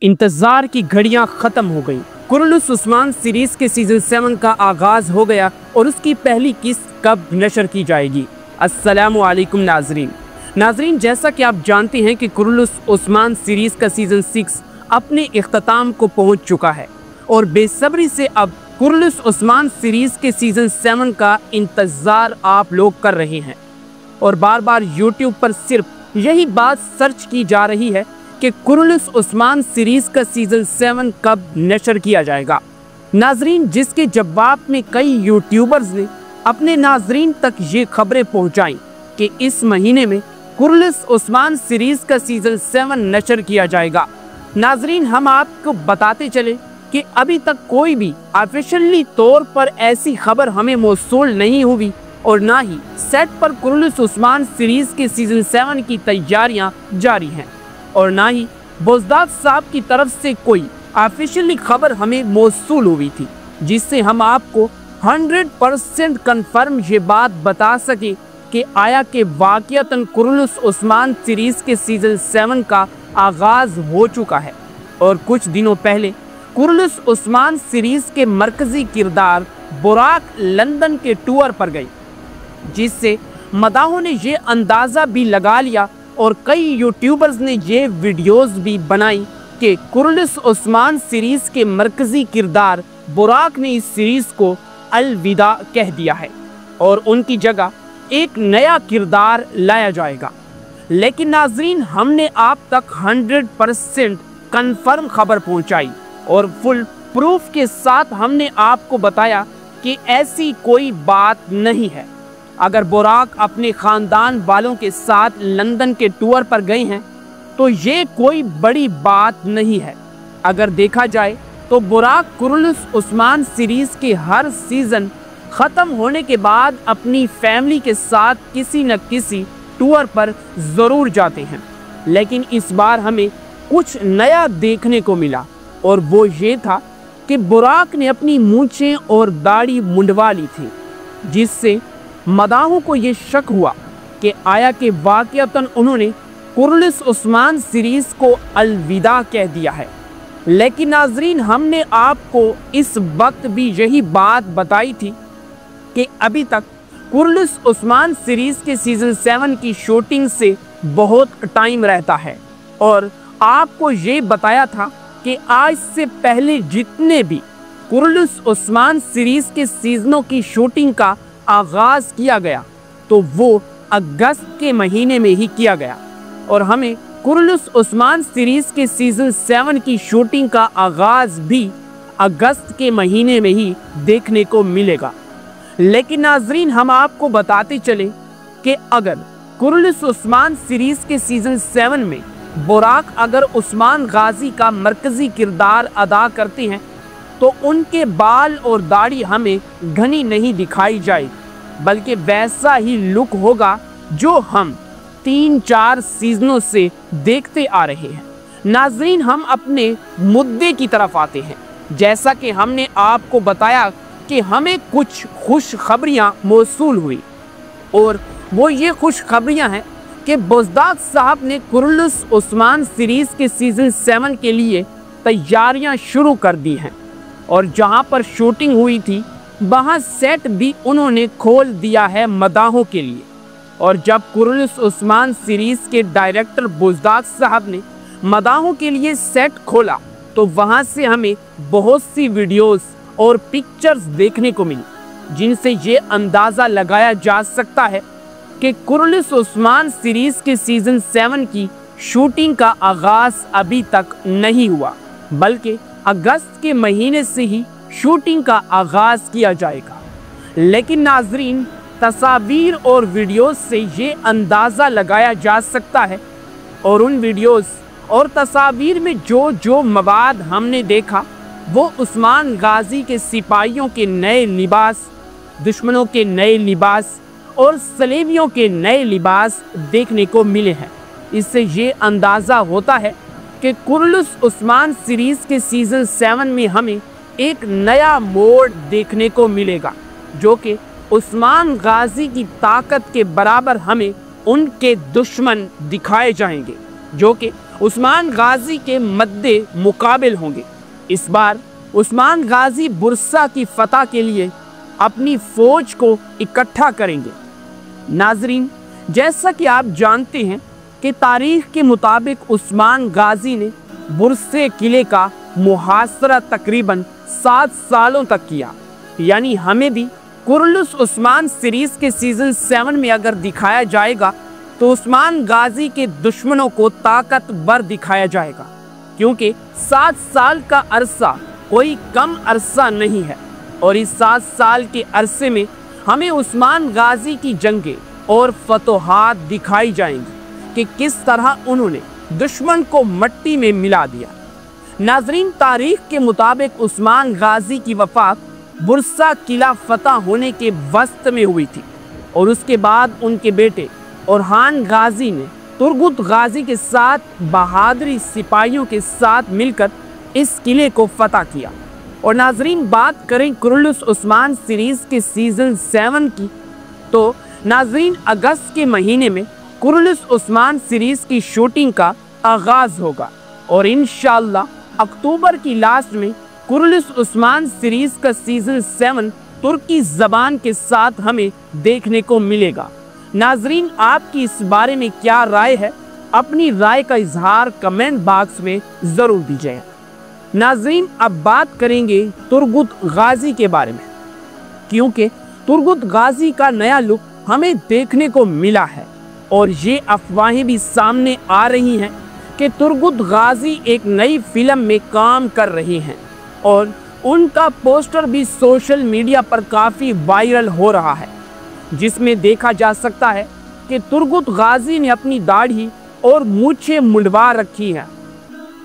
इंतजार की घड़ियां खत्म हो गई। कुरलुस उस्मान सीरीज के सीजन 7 का आगाज हो गया और उसकी पहली किस्त कब नशर की जाएगी। अस्सलामु अलैकुम नाजरीन, जैसा कि आप जानते हैं कि कुरलुस उस्मान सीरीज का सीजन 6 अपने इख्तिताम को पहुंच चुका है और बेसब्री से अब कुरलुस उस्मान सीरीज के सीजन 7 का इंतजार आप लोग कर रहे हैं और बार बार यूट्यूब पर सिर्फ यही बात सर्च की जा रही है कि कुरलुस उस्मान सीरीज का सीजन 7 कब नशर किया जाएगा। नाजरीन, जिसके जवाब में कई यूट्यूबर्स ने अपने नाजरीन तक ये खबरें पहुंचाई कि इस महीने में कुरलुस उस्मान सीरीज का सीजन 7 नशर किया जाएगा। नाजरीन, हम आपको बताते चले कि अभी तक कोई भी ऑफिशियली तौर पर ऐसी खबर हमें मौसूल नहीं हुई और ना ही सेट पर कुरलुस उस्मान सीरीज के सीजन 7 की तैयारियां जारी हैं और ना ही बुज़दाद साहब की तरफ से कोई ऑफिशियली खबर हमें मौसूल हुई थी जिससे हम आपको 100% कन्फर्म ये बात बता सके कि आया कि वाक़ियतन कुरलुस उस्मान सीरीज के सीजन 7 का आगाज़ हो चुका है। और कुछ दिनों पहले कुरलुस उस्मान सीरीज के मरकज़ी किरदार बुराक लंदन के टूर पर गई, जिससे मदाहों ने ये अंदाज़ा भी लगा लिया और कई यूट्यूबर्स ने ये वीडियोस भी बनाई कि कुरलुस उस्मान सीरीज के मरकज़ी किरदार बुराक ने इस सीरीज को अलविदा कह दिया है और उनकी जगह एक नया किरदार लाया जाएगा। लेकिन नाजरीन, हमने आप तक 100% कन्फर्म खबर पहुंचाई और फुल प्रूफ के साथ हमने आपको बताया कि ऐसी कोई बात नहीं है। अगर बुराक अपने ख़ानदान वालों के साथ लंदन के टूर पर गए हैं तो ये कोई बड़ी बात नहीं है। अगर देखा जाए तो बुराक कुरलुस उस्मान सीरीज़ के हर सीज़न ख़त्म होने के बाद अपनी फैमिली के साथ किसी न किसी टूर पर ज़रूर जाते हैं, लेकिन इस बार हमें कुछ नया देखने को मिला और वो ये था कि बुराक ने अपनी मूंछें और दाढ़ी मुंडवा ली थी, जिससे मदाहों को ये शक हुआ कि आया कि वाक़ियतन उन्होंने कुरलुस उस्मान सीरीज़ को अलविदा कह दिया है। लेकिन नाजरीन, हमने आपको इस वक्त भी यही बात बताई थी कि अभी तक कुरलुस उस्मान सीरीज़ के सीज़न 7 की शूटिंग से बहुत टाइम रहता है और आपको ये बताया था कि आज से पहले जितने भी कुरलुस उस्मान सीरीज़ के सीज़नों की शूटिंग का आगाज़ किया गया तो वो अगस्त के महीने में ही किया गया और हमें कुरलुस उस्मान सीरीज़ के सीज़न 7 की शूटिंग का आगाज़ भी अगस्त के महीने में ही देखने को मिलेगा। लेकिन नाजरीन, हम आपको बताते चले कि अगर कुरलुस उस्मान सीरीज़ के सीज़न 7 में बुराक अगर उस्मान गाजी का मरकज़ी किरदार अदा करते हैं तो उनके बाल और दाढ़ी हमें घनी नहीं दिखाई जाएगी, बल्कि वैसा ही लुक होगा जो हम 3-4 सीजनों से देखते आ रहे हैं। नाजरीन, हम अपने मुद्दे की तरफ आते हैं। जैसा कि हमने आपको बताया कि हमें कुछ खुशखबरियाँ मौसूल हुई और वो ये खुशखबरियाँ हैं कि बुज़दाद साहब ने कुरलुस उस्मान सीरीज़ के सीज़न 7 के लिए तैयारियाँ शुरू कर दी हैं और जहां पर शूटिंग हुई थी वहां सेट भी उन्होंने खोल दिया है मदाहों के लिए। और जब कुरलुस उस्मान सीरीज़ के डायरेक्टर बुज़दाद साहब ने मदाहों के लिए सेट खोला तो वहां से हमें बहुत सी वीडियोस और पिक्चर्स देखने को मिली, जिनसे ये अंदाज़ा लगाया जा सकता है कि कुरलुस उस्मान सीरीज़ के सीज़न 7 की शूटिंग का आगाज़ अभी तक नहीं हुआ, बल्कि अगस्त के महीने से ही शूटिंग का आगाज़ किया जाएगा। लेकिन नाजरीन, तस्वीर और वीडियोस से ये अंदाज़ा लगाया जा सकता है और उन वीडियोस और तस्वीर में जो जो मवाद हमने देखा वो उस्मान गाजी के सिपाहियों के नए लिबास, दुश्मनों के नए लिबास और सलेबियों के नए लिबास देखने को मिले हैं। इससे ये अंदाज़ा होता है कि कुरलुस उस्मान सीरीज़ के सीज़न 7 में हमें एक नया मोड़ देखने को मिलेगा, जो कि उस्मान गाजी की ताकत के बराबर हमें उनके दुश्मन दिखाए जाएंगे, जो कि उस्मान गाजी के मद्दे मुकाबिल होंगे। इस बार उस्मान गाजी बुरसा की फतह के लिए अपनी फौज को इकट्ठा करेंगे। नाजरीन, जैसा कि आप जानते हैं कि तारीख के मुताबिक उस्मान गाजी ने बुरसे किले का मुहासरा तकरीबन 7 सालों तक किया। यानी हमें भी कुरलुस उस्मान सीरीज के सीजन 7 में अगर दिखाया जाएगा तो उस्मान गाजी के दुश्मनों को ताकतवर दिखाया जाएगा, क्योंकि 7 साल का अरसा कोई कम अरसा नहीं है। और इस 7 साल के अरसे में हमें उस्मान गाजी की जंगें और फतोहात दिखाई जाएंगी कि किस तरह उन्होंने दुश्मन को मिट्टी में मिला दिया। नाजरीन, तारीख के मुताबिक उस्मान गाजी की वफात बुरसा किला फतह होने के वक्त में हुई थी और उसके बाद उनके बेटे ओरहान गाजी ने तुर्गुत गाजी के साथ बहादुरी सिपाहियों के साथ मिलकर इस किले को फतह किया। और नाजरीन, बात करें कुरलुस उस्मान सीरीज के सीजन 7 की, तो नाजरीन अगस्त के महीने में कुरलुस उस्मान सीरीज की शूटिंग का आगाज होगा और इंशाअल्लाह अक्टूबर की लास्ट में कुरलुस उस्मान सीरीज का सीजन 7 तुर्की जबान के साथ हमें देखने को मिलेगा। नाजरीन, आपकी इस बारे में क्या राय है? अपनी राय का इजहार कमेंट बॉक्स में ज़रूर दीजिए। नाजरीन, अब बात करेंगे तुर्गुत गाजी के बारे में, क्योंकि तुर्गुत गाजी का नया लुक हमें देखने को मिला है और ये अफवाहें भी सामने आ रही हैं कि तुर्गुत गाजी एक नई फिल्म में काम कर रही हैं और उनका पोस्टर भी सोशल मीडिया पर काफ़ी वायरल हो रहा है, जिसमें देखा जा सकता है कि तुर्गुत गाजी ने अपनी दाढ़ी और मूछें मुंडवा रखी है,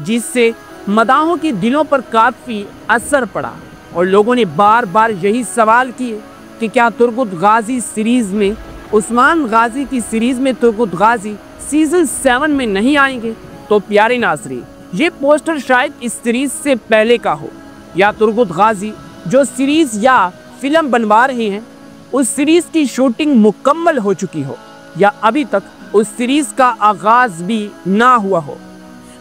जिससे मदाहों के दिलों पर काफ़ी असर पड़ा और लोगों ने बार बार यही सवाल किए कि क्या तुर्गुत गाजी सीरीज़ में उस्मान गाजी की सीरीज़ में तुर्गुत गाजी सीजन 7 में नहीं आएंगे। तो प्यारे नाज़रीन, ये पोस्टर शायद इस सीरीज़ से पहले का हो या तुर्गुत गाजी जो सीरीज़ या फिल्म बनवा रहे हैं उस सीरीज़ की शूटिंग मुकम्मल हो चुकी हो या अभी तक उस सीरीज़ का आगाज़ भी ना हुआ हो।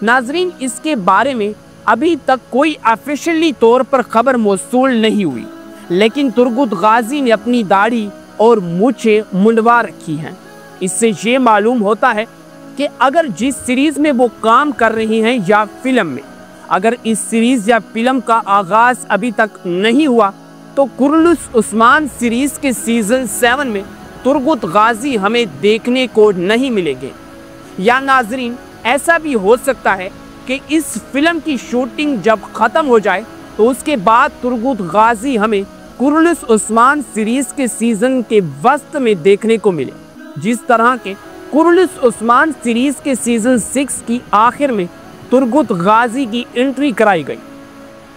नाजरीन, इसके बारे में अभी तक कोई ऑफिशियली तौर पर खबर मौसूल नहीं हुई, लेकिन तुर्गुत गाजी ने अपनी दाढ़ी और मूछें मुंडवा रखी हैं। इससे ये मालूम होता है कि अगर जिस सीरीज़ में वो काम कर रही हैं या फिल्म में, अगर इस सीरीज़ या फिल्म का आगाज़ अभी तक नहीं हुआ तो कुरलुस उस्मान सीरीज़ के सीजन 7 में तुर्गुत गाजी हमें देखने को नहीं मिलेंगे। या नाजरीन, ऐसा भी हो सकता है कि इस फिल्म की शूटिंग जब ख़त्म हो जाए तो उसके बाद तुर्गुत गाजी हमें कुरलुस उस्मान सीरीज़ के सीज़न के वस्त में देखने को मिले, जिस तरह के कुरलुस उस्मान सीरीज़ के सीज़न 6 की आखिर में तुर्गुत गाजी की एंट्री कराई गई।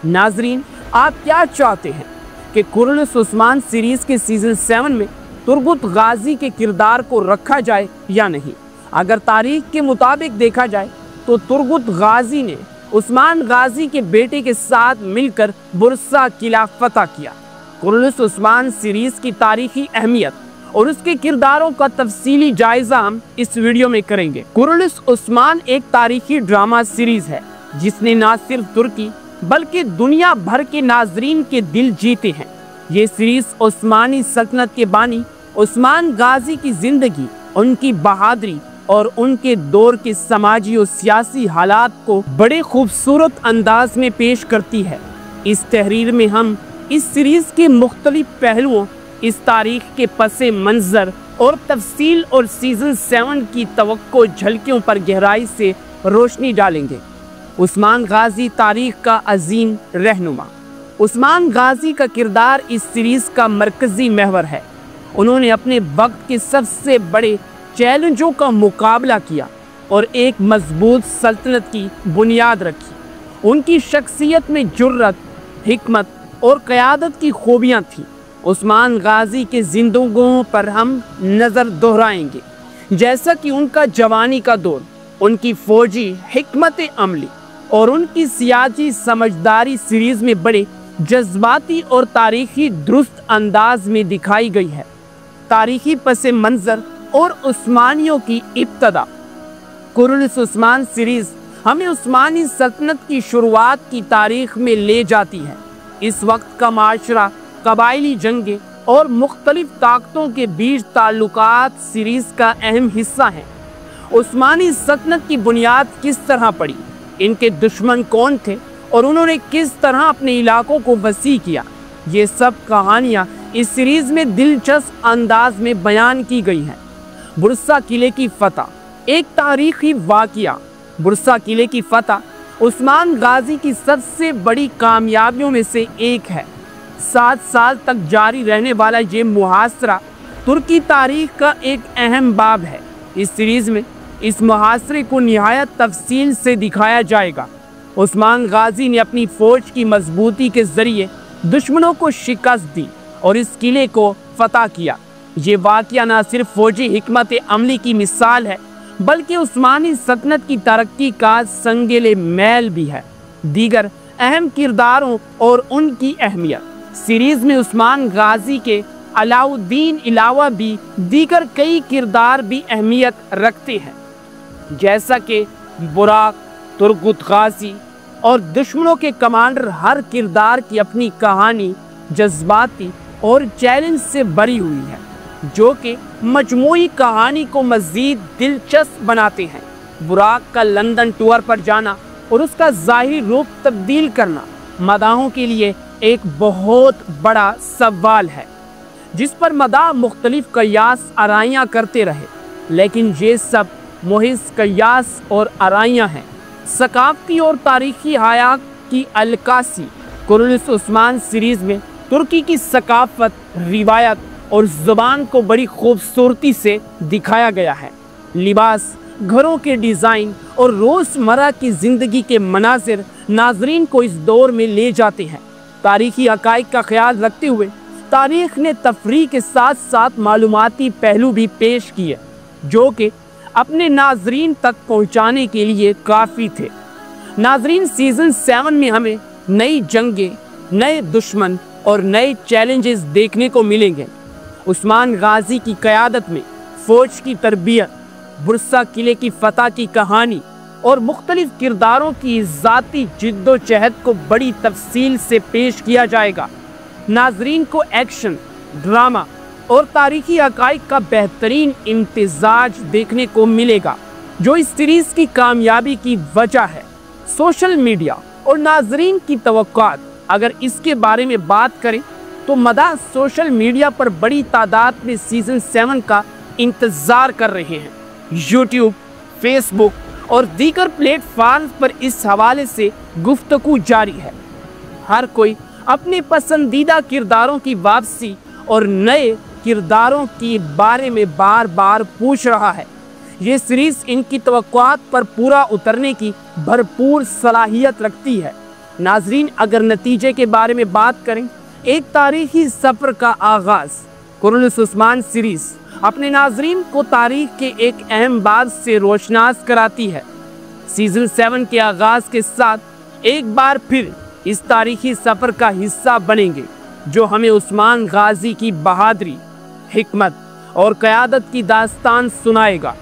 नाजरीन, आप क्या चाहते हैं कि कुरलुस उस्मान सीरीज़ के सीज़न 7 में तुर्गुत गाजी के किरदार को रखा जाए या नहीं? अगर तारीख के मुताबिक देखा जाए तो तुर्गुत गाजी ने उस्मान गाजी के बेटे के साथ मिलकर बुरसा किला फतह किया। कुरलुस उस्मान सीरीज़ की तारीखी अहमियत और उसके किरदारों का तफसीली जायजा हम इस वीडियो में करेंगे। कुरलुस उस्मान एक तारीखी ड्रामा सीरीज़ है जिसने न सिर्फ तुर्की बल्कि दुनिया भर के नाजरीन के दिल जीते हैं। ये सीरीज़ उस्मानी सल्तनत के बानी उस्मान गाजी की ज़िंदगी, उनकी बहादुरी और उनके दौर के समाजी और सियासी हालात को बड़े खूबसूरत अंदाज में पेश करती है। इस तहरीर में हम इस सीरीज़ के मुख्तलिफ पहलुओं, इस तारीख के पसे मंज़र और तफसील और सीज़न 7 की तवक्को झलकियों पर गहराई से रोशनी डालेंगे। उस्मान गाजी तारीख का अजीम रहनुमा। उस्मान गाजी का किरदार इस सीरीज़ का मरकज़ी महवर है। उन्होंने अपने वक्त के सबसे बड़े चैलेंजों का मुकाबला किया और एक मजबूत सल्तनत की बुनियाद रखी। उनकी शख्सियत में जुर्रत, हिकमत और क़यादत की खूबियाँ थीं। उस्मान गाजी के ज़िंदगियों पर हम नज़र दोहराएंगे, जैसा कि उनका जवानी का दौर, उनकी फ़ौजी हिकमत अमली और उनकी सियासी समझदारी सीरीज़ में बड़े जज्बाती और तारीख़ी दुरुस्त अंदाज में दिखाई गई है। तारीख़ी पस मंज़र और उस्मानियों की इब्तदा। कुरलुस उस्मान सीरीज़ हमें उस्मानी सल्तनत की शुरुआत की तारीख में ले जाती है। इस वक्त का माशरा कबायली जंगे और मुख्तलिफ ताकतों के बीच ताल्लुकात सीरीज का अहम हिस्सा है। उस्मानी सल्तनत की बुनियाद किस तरह पड़ी, इनके दुश्मन कौन थे और उन्होंने किस तरह अपने इलाकों को वसी किया, ये सब कहानियाँ इस सीरीज में दिलचस्प अंदाज में बयान की गई हैं। बुरसा किले की फतह, एक तारीखी वाक़िया। बुरसा किले की फतह उस्मान गाजी की सबसे बड़ी कामयाबियों में से एक है। 7 साल तक जारी रहने वाला ये मुहासरा तुर्की तारीख का एक अहम बाब है। इस सीरीज में इस मुहासरे को निहायत तफसील से दिखाया जाएगा। उस्मान गाजी ने अपनी फ़ौज की मजबूती के ज़रिए दुश्मनों को शिकस्त दी और इस किले को फतह किया। ये वाक़या न सिर्फ फ़ौजी हिकमत अमली की मिसाल है, बल्कि उस्मानी सल्तनत की तरक्की का संगेले मैल भी है। दीगर अहम किरदारों और उनकी अहमियत। सीरीज़ में उस्मान गाजी के अलाउद्दीन अलावा भी दीगर कई किरदार भी अहमियत रखते हैं, जैसा कि बुराक, तुर्गुत गाजी और दुश्मनों के कमांडर। हर किरदार की अपनी कहानी जज्बाती और चैलेंज से भरी हुई है, जो कि मजमूई कहानी को मज़ीद दिलचस्प बनाते हैं। बुराक का लंदन टूर पर जाना और उसका ज़ाहिरी रूप तब्दील करना मदाहों के लिए एक बहुत बड़ा सवाल है, जिस पर मदाह मुख्तलिफ कयास आराइयाँ करते रहे, लेकिन ये सब मुहिस कयास और आराइयाँ हैं। सकाफ़ती और तारीख़ी हयात की अल्कासी। कुर्नुस उस्मान सीरीज़ में तुर्की की सकाफ़त, रिवायत और ज़ुबान को बड़ी खूबसूरती से दिखाया गया है। लिबास, घरों के डिज़ाइन और रोज़मर्रा की ज़िंदगी के मनाज़िर नाज़रीन को इस दौर में ले जाते हैं। तारीख़ी हक़ाइक़ का ख्याल रखते हुए तारीख़ ने तफरीह के साथ साथ मालूमाती पहलू भी पेश किए, जो कि अपने नाज़रीन तक पहुँचाने के लिए काफ़ी थे। नाज़रीन, सीज़न 7 में हमें नई जंगें, नए दुश्मन और नए चैलेंजेस देखने को मिलेंगे। उस्मान गाजी की क़यादत में फ़ौज की तरबियत, बुरसा किले की फ़तह की कहानी और मुख्तलिफ किरदारों की ज़ाती जिद्दोजहद को बड़ी तफसील से पेश किया जाएगा। नाज़रीन को एक्शन, ड्रामा और तारीख़ी हक़ाइक़ का बेहतरीन इम्तिज़ाज देखने को मिलेगा, जो इस सीरीज़ की कामयाबी की वजह है। सोशल मीडिया और नाज़रीन की तवक्कुआत। अगर इसके बारे में बात करें तो मदाह सोशल मीडिया पर बड़ी तादाद में सीज़न 7 का इंतज़ार कर रहे हैं। यूट्यूब, फेसबुक और दीगर प्लेटफार्म पर इस हवाले से गुफ्तगू जारी है। हर कोई अपने पसंदीदा किरदारों की वापसी और नए किरदारों के बारे में बार बार पूछ रहा है। ये सीरीज़ इनकी तवक्कुआत पर पूरा उतरने की भरपूर सलाहियत रखती है। नाज़रीन, अगर नतीजे के बारे में बात करें, एक तारीख़ी सफ़र का आगाज़। कुर्नुस उस्मान सीरीज़ अपने नाज़रीन को तारीख़ के एक अहम बाब से रोशनास कराती है। सीज़न 7 के आगाज़ के साथ एक बार फिर इस तारीख़ी सफ़र का हिस्सा बनेंगे, जो हमें उस्मान गाजी की बहादुरी, हिकमत और क़यादत की दास्तान सुनाएगा।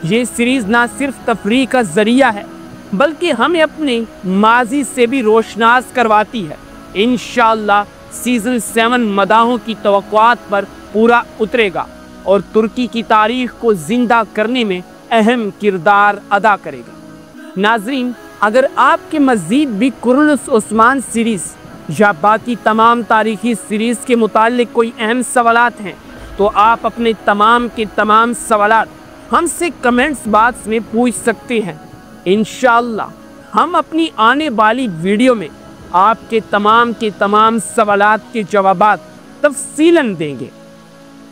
ये सीरीज़ ना सिर्फ तफरीह का ज़रिया है, बल्कि हमें अपने माजी से भी रोशनास करवाती है। इंशाअल्लाह सीज़न 7 मदाहों की तवक्कुआत पर पूरा उतरेगा और तुर्की की तारीख़ को ज़िंदा करने में अहम किरदार अदा करेगा। नाज़रीन, अगर आपके मज़ीद भी कुर्नुस उस्मान सीरीज़ या बाकी तमाम तारीख़ी सीरीज़ के मुताल्लिक़ कोई अहम सवालात हैं, तो आप अपने तमाम के तमाम सवालात हमसे कमेंट्स बॉक्स में पूछ सकते हैं। इंशाअल्लाह हम अपनी आने वाली वीडियो में आपके तमाम सवालात के जवाबात तफसीलन देंगे।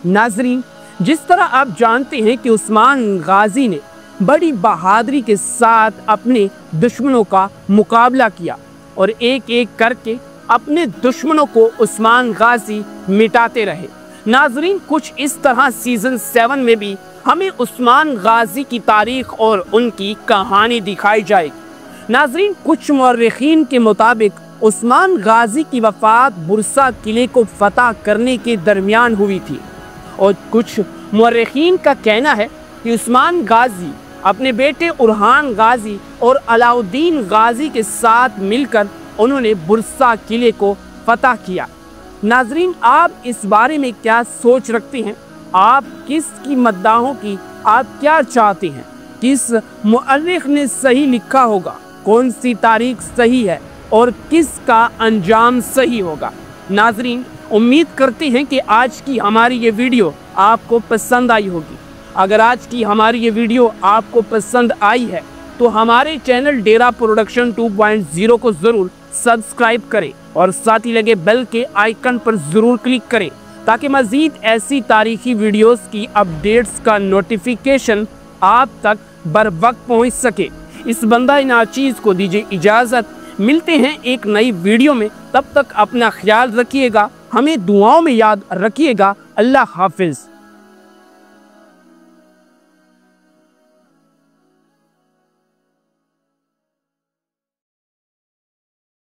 नाज़रीन, जिस तरह आप जानते हैं कि उस्मान गाजी ने बड़ी बहादुरी के साथ अपने दुश्मनों का मुकाबला किया और एक एक करके अपने दुश्मनों को उस्मान गाजी मिटाते रहे। नाज़रीन, कुछ इस तरह सीज़न 7 में भी हमें उस्मान गाजी की तारीख़ और उनकी कहानी दिखाई जाएगी। नाज़रीन, कुछ मुअर्रिखीन के मुताबिक उस्मान गाजी की वफ़ात बुरसा किले को फ़तह करने के दरमियान हुई थी और कुछ मुअर्रिखीन का कहना है कि उस्मान गाजी अपने बेटे उरहान गाजी और अलाउद्दीन गाजी के साथ मिलकर उन्होंने बुरसा किले को फतह किया। नाजरीन, आप इस बारे में क्या सोच रखते हैं? आप किसकी मद्दाहों की आप क्या चाहते हैं? किस मुअर्रिख ने सही लिखा होगा? कौन सी तारीख सही है और किसका अंजाम सही होगा? नाजरीन, उम्मीद करते हैं कि आज की हमारी ये वीडियो आपको पसंद आई होगी। अगर आज की हमारी ये वीडियो आपको पसंद आई है तो हमारे चैनल डेरा प्रोडक्शन 2.0 को ज़रूर सब्सक्राइब करें और साथ ही लगे बेल के आइकन पर ज़रूर क्लिक करें ताकि मज़ीद ऐसी तारीखी वीडियोस की अपडेट्स का नोटिफिकेशन आप तक बर वक्त पहुँच सके। इस बंदा नाचीज़ को दीजिए इजाज़त। मिलते हैं एक नई वीडियो में, तब तक अपना ख्याल रखिएगा, हमें दुआओं में याद रखिएगा। अल्लाह हाफिज़।